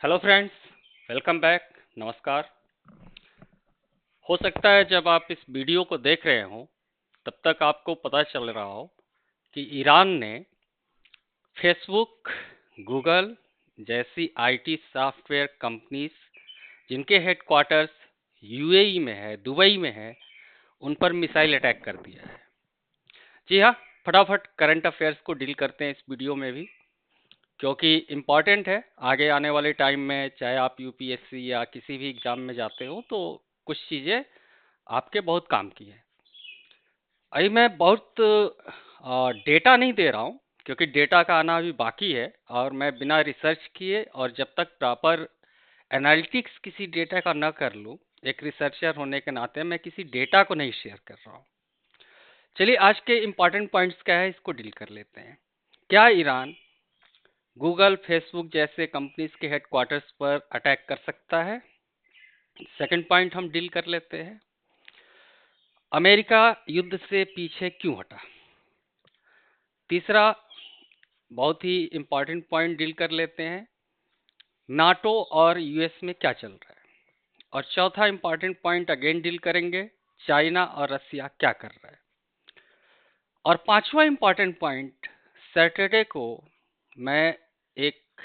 Hello friends, welcome back. नमस्कार। हो सकता है जब आप इस वीडियो को देख रहे हो तब तक आपको पता चल रहा हो कि ईरान ने फेसबुक, गूगल जैसी आईटी सॉफ्टवेयर कंपनीज जिनके हेडक्वार्टर्स यूएई में है, दुबई में है, उन पर मिसाइल अटैक कर दिया है। जी हाँ, फटाफट करंट अफेयर्स को डील करते हैं इस वीडियो में भी, क्योंकि इम्पॉर्टेंट है। आगे आने वाले टाइम में चाहे आप यूपीएससी या किसी भी एग्जाम में जाते हो तो कुछ चीज़ें आपके बहुत काम की है। अभी मैं बहुत डेटा नहीं दे रहा हूँ, क्योंकि डेटा का आना अभी बाकी है और मैं बिना रिसर्च किए और जब तक प्रॉपर एनालिटिक्स किसी डेटा का ना कर लूँ, एक रिसर्चर होने के नाते मैं किसी डेटा को नहीं शेयर कर रहा हूँ। चलिए, आज के इम्पॉर्टेंट पॉइंट्स क्या है इसको डील कर लेते हैं। क्या ईरान गूगल, फेसबुक जैसे कंपनीज के हेडक्वार्टर्स पर अटैक कर सकता है? सेकंड पॉइंट हम डील कर लेते हैं। अमेरिका युद्ध से पीछे क्यों हटा? तीसरा बहुत ही इम्पॉर्टेंट पॉइंट डील कर लेते हैं, नाटो और यूएस में क्या चल रहा है। और चौथा इम्पॉर्टेंट पॉइंट अगेन डील करेंगे, चाइना और रसिया क्या कर रहा है। और पांचवा इम्पॉर्टेंट पॉइंट, सैटरडे को मैं एक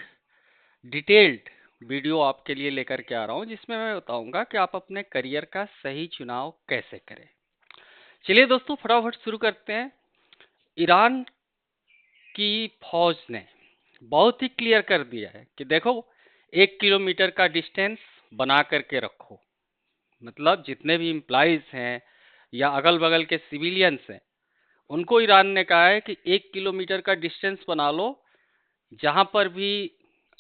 डिटेल्ड वीडियो आपके लिए लेकर के आ रहा हूं, जिसमें मैं बताऊंगा कि आप अपने करियर का सही चुनाव कैसे करें। चलिए दोस्तों, फटाफट शुरू करते हैं। ईरान की फौज ने बहुत ही क्लियर कर दिया है कि देखो, 1 किलोमीटर का डिस्टेंस बना करके रखो। मतलब जितने भी इम्प्लाइज हैं या अगल बगल के सिविलियंस हैं, उनको ईरान ने कहा है कि 1 किलोमीटर का डिस्टेंस बना लो। जहां पर भी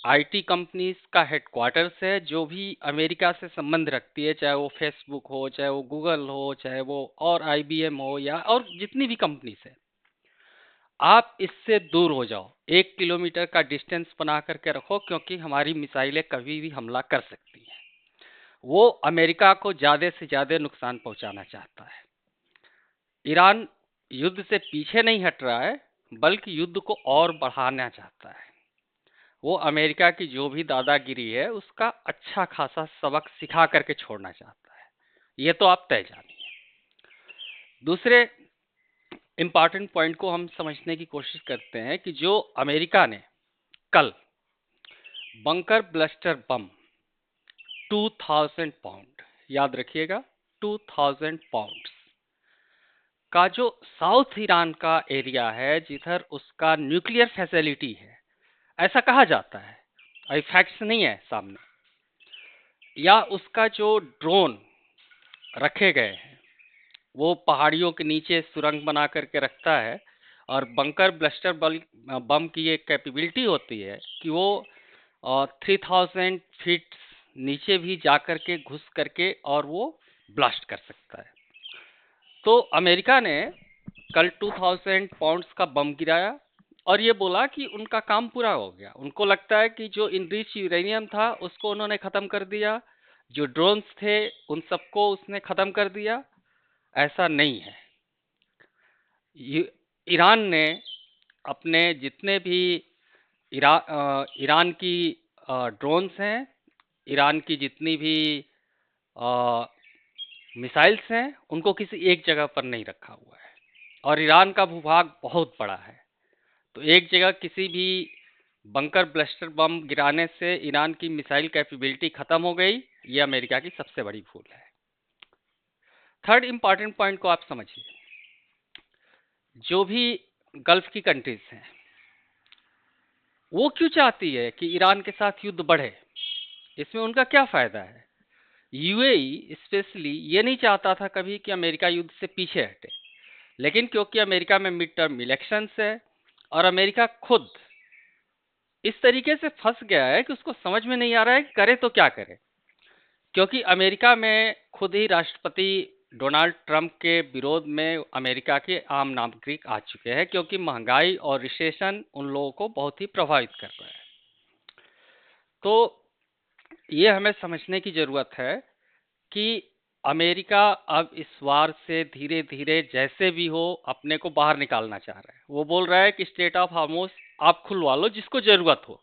आईटी कंपनीज का हेडक्वार्टर्स है, जो भी अमेरिका से संबंध रखती है, चाहे वो फेसबुक हो, चाहे वो गूगल हो, चाहे वो और आईबीएम हो या और जितनी भी कंपनीज है, आप इससे दूर हो जाओ। 1 किलोमीटर का डिस्टेंस बना करके रखो, क्योंकि हमारी मिसाइलें कभी भी हमला कर सकती हैं। वो अमेरिका को ज्यादा से ज्यादा नुकसान पहुंचाना चाहता है। ईरान युद्ध से पीछे नहीं हट रहा है, बल्कि युद्ध को और बढ़ाना चाहता है। वो अमेरिका की जो भी दादागिरी है उसका अच्छा खासा सबक सिखा करके छोड़ना चाहता है। ये तो आप तय जानिए। दूसरे इम्पॉर्टेंट पॉइंट को हम समझने की कोशिश करते हैं कि जो अमेरिका ने कल बंकर ब्लस्टर बम 2000 पाउंड, याद रखिएगा, 2000 पाउंड का जो साउथ ईरान का एरिया है, जिधर उसका न्यूक्लियर फैसिलिटी है, ऐसा कहा जाता है, अभी फैक्ट्स नहीं है सामने, या उसका जो ड्रोन रखे गए हैं वो पहाड़ियों के नीचे सुरंग बना करके रखता है। और बंकर ब्लस्टर बम की एक कैपेबिलिटी होती है कि वो 3000 फीट नीचे भी जा करके घुस करके और वो ब्लास्ट कर सकता है। तो अमेरिका ने कल 2000 पाउंड्स का बम गिराया और ये बोला कि उनका काम पूरा हो गया। उनको लगता है कि जो इनरिच यूरेनियम था उसको उन्होंने ख़त्म कर दिया, जो ड्रोन्स थे उन सबको उसने ख़त्म कर दिया। ऐसा नहीं है। ईरान ने अपने जितने भी ईरान की ड्रोन्स हैं, ईरान की जितनी भी मिसाइल्स हैं, उनको किसी एक जगह पर नहीं रखा हुआ है। और ईरान का भूभाग बहुत बड़ा है, तो एक जगह किसी भी बंकर ब्लस्टर बम गिराने से ईरान की मिसाइल कैपेबिलिटी खत्म हो गई। ये अमेरिका की सबसे बड़ी भूल है। थर्ड इंपॉर्टेंट पॉइंट को आप समझिए। जो भी गल्फ की कंट्रीज हैं, वो क्यों चाहती है कि ईरान के साथ युद्ध बढ़े? इसमें उनका क्या फायदा है? यूएई स्पेशली ये नहीं चाहता था कभी कि अमेरिका युद्ध से पीछे हटे, लेकिन क्योंकि अमेरिका में मिड टर्म इलेक्शंस है और अमेरिका खुद इस तरीके से फंस गया है कि उसको समझ में नहीं आ रहा है कि करे तो क्या करे। क्योंकि अमेरिका में खुद ही राष्ट्रपति डोनाल्ड ट्रंप के विरोध में अमेरिका के आम नागरिक आ चुके हैं, क्योंकि महंगाई और रिसेशन उन लोगों को बहुत ही प्रभावित कर रहा है। तो ये हमें समझने की ज़रूरत है कि अमेरिका अब इस वार से धीरे धीरे जैसे भी हो अपने को बाहर निकालना चाह रहा है। वो बोल रहा है कि स्टेट ऑफ हार्मोस आप खुलवा लो जिसको ज़रूरत हो।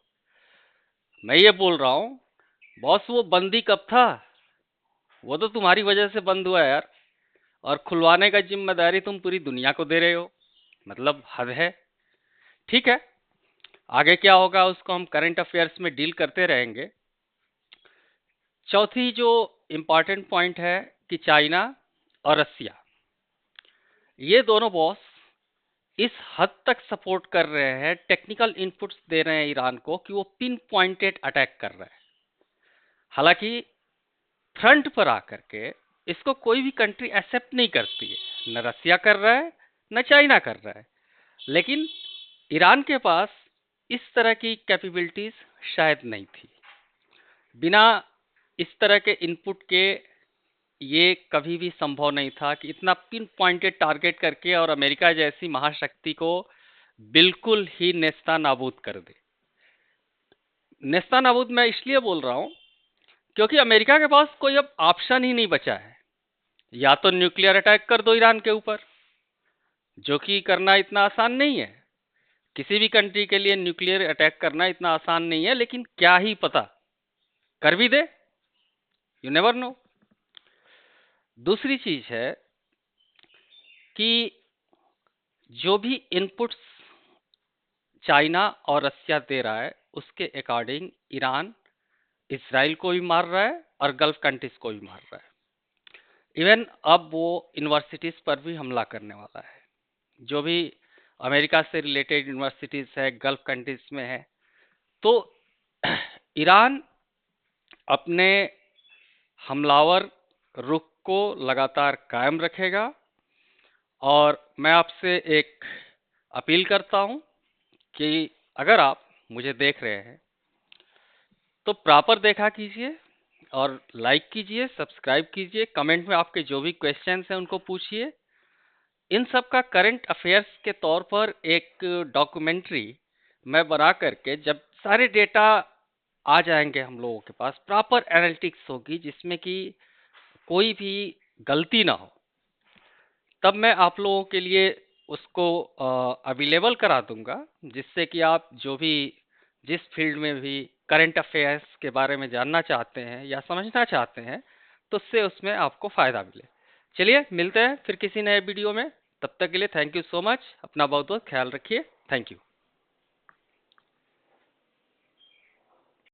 मैं ये बोल रहा हूँ बॉस वो बंदी कब था? वो तो तुम्हारी वजह से बंद हुआ यार। और खुलवाने का जिम्मेदारी तुम पूरी दुनिया को दे रहे हो। मतलब हद है। ठीक है, आगे क्या होगा उसको हम करंट अफेयर्स में डील करते रहेंगे। चौथी जो इम्पॉर्टेंट पॉइंट है कि चाइना और रसिया, ये दोनों बॉस इस हद तक सपोर्ट कर रहे हैं, टेक्निकल इनपुट्स दे रहे हैं ईरान को कि वो पिन पॉइंटेड अटैक कर रहे हैं। हालांकि फ्रंट पर आकर के इसको कोई भी कंट्री एक्सेप्ट नहीं करती है, न रसिया कर रहा है न चाइना कर रहा है। लेकिन ईरान के पास इस तरह की कैपेबिलिटीज शायद नहीं थी। बिना इस तरह के इनपुट के ये कभी भी संभव नहीं था कि इतना पिन पॉइंटेड टारगेट करके और अमेरिका जैसी महाशक्ति को बिल्कुल ही नेस्ता नाबूद कर दे। नेस्ता नाबूद मैं इसलिए बोल रहा हूं क्योंकि अमेरिका के पास कोई अब ऑप्शन ही नहीं बचा है। या तो न्यूक्लियर अटैक कर दो ईरान के ऊपर, जो कि करना इतना आसान नहीं है। किसी भी कंट्री के लिए न्यूक्लियर अटैक करना इतना आसान नहीं है, लेकिन क्या ही पता कर भी दे। You never know. दूसरी चीज है कि जो भी इनपुट्स चाइना और रसिया दे रहा है उसके अकॉर्डिंग ईरान इसराइल को भी मार रहा है और गल्फ कंट्रीज को भी मार रहा है। इवन अब वो यूनिवर्सिटीज पर भी हमला करने वाला है। जो भी अमेरिका से रिलेटेड यूनिवर्सिटीज है गल्फ कंट्रीज में है। तो ईरान अपने हमलावर रुख को लगातार कायम रखेगा। और मैं आपसे एक अपील करता हूं कि अगर आप मुझे देख रहे हैं तो प्रॉपर देखा कीजिए और लाइक कीजिए, सब्सक्राइब कीजिए, कमेंट में आपके जो भी क्वेश्चंस हैं उनको पूछिए। इन सब का करंट अफेयर्स के तौर पर एक डॉक्यूमेंट्री मैं बना करके जब सारे डेटा आ जाएंगे हम लोगों के पास, प्रॉपर एनालिटिक्स होगी जिसमें कि कोई भी गलती ना हो, तब मैं आप लोगों के लिए उसको अवेलेबल करा दूंगा, जिससे कि आप जो भी जिस फील्ड में भी करंट अफेयर्स के बारे में जानना चाहते हैं या समझना चाहते हैं तो उससे उसमें आपको फ़ायदा मिले। चलिए मिलते हैं फिर किसी नए वीडियो में। तब तक के लिए थैंक यू सो मच। अपना बहुत बहुत ख्याल रखिए। Thank you.